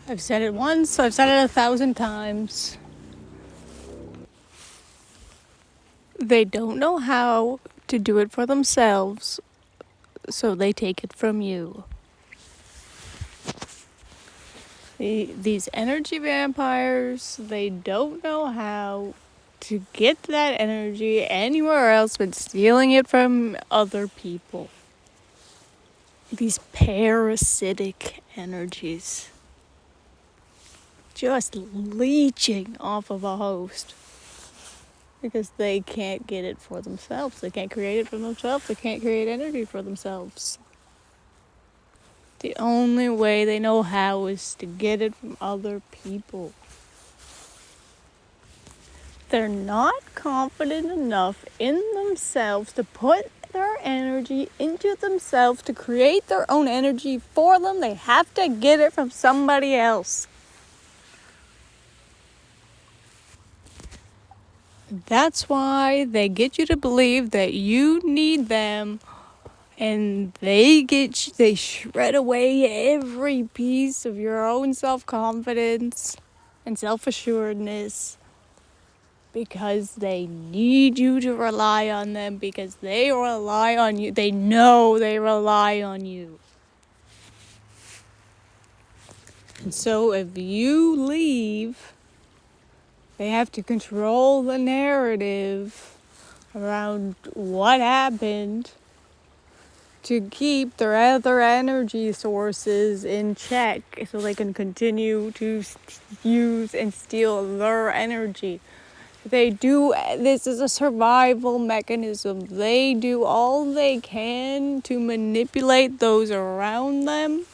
I've said it once, I've said it 1,000 times. They don't know how to do it for themselves, so they take it from you. These energy vampires, they don't know how to get that energy anywhere else but stealing it from other people. These parasitic energies. Just leeching off of a host. Because they can't get it for themselves. They can't create it for themselves. They can't create energy for themselves. The only way they know how is to get it from other people. They're not confident enough in themselves to put their energy into themselves to create their own energy for them. They have to get it from somebody else. That's why they get you to believe that you need them, and they shred away every piece of your own self-confidence and self-assuredness because they need you to rely on them, because they rely on you. They know they rely on you. And so if you leave, they have to control the narrative around what happened to keep their other energy sources in check so they can continue to use and steal their energy. This is a survival mechanism. They do all they can to manipulate those around them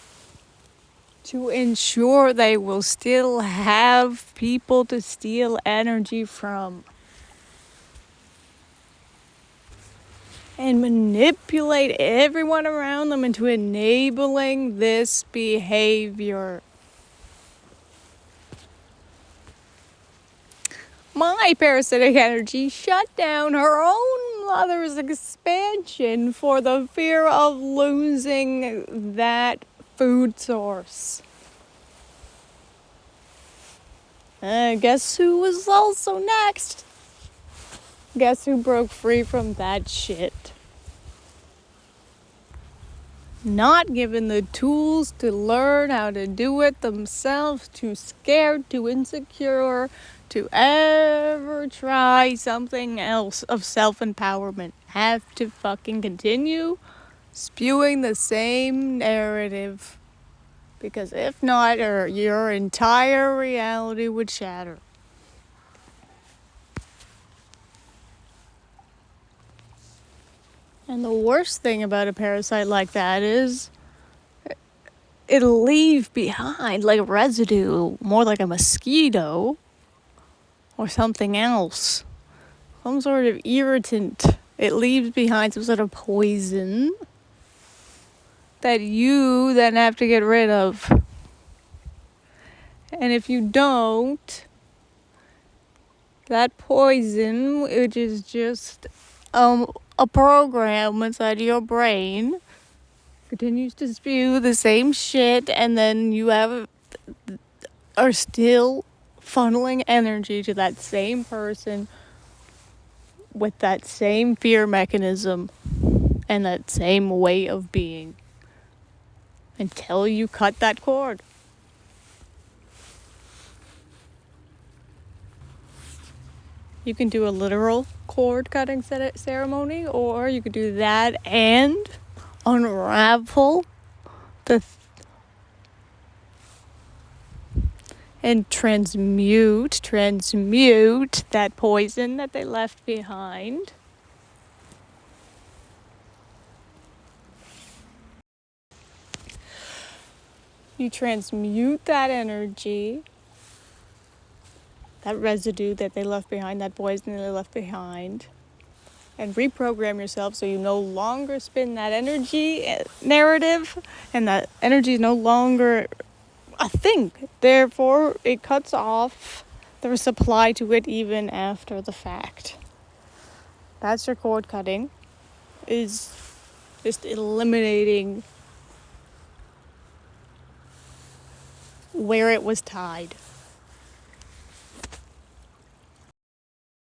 to ensure they will still have people to steal energy from. And manipulate everyone around them into enabling this behavior. My parasitic energy shut down her own mother's expansion for the fear of losing that food source. Guess who was also next? Guess who broke free from that shit? Not given the tools to learn how to do it themselves, too scared, too insecure to ever try something else of self-empowerment. Have to fucking continue spewing the same narrative. Because if not, your entire reality would shatter. And the worst thing about a parasite like that is it'll leave behind like residue, more like a mosquito or something else. Some sort of irritant. It leaves behind some sort of poison that you then have to get rid of. And if you don't, that poison, which is just a program inside your brain, continues to spew the same shit, and then you are still funneling energy to that same person with that same fear mechanism and that same way of being until you cut that cord. You can do a literal cord cutting ceremony, or you could do that and unravel and transmute that poison that they left behind. You transmute that energy, that residue that they left behind, that poison that they left behind, and reprogram yourself so you no longer spin that energy narrative, and that energy is no longer a thing. Therefore, it cuts off the supply to it even after the fact. That's your cord cutting, is just eliminating where it was tied.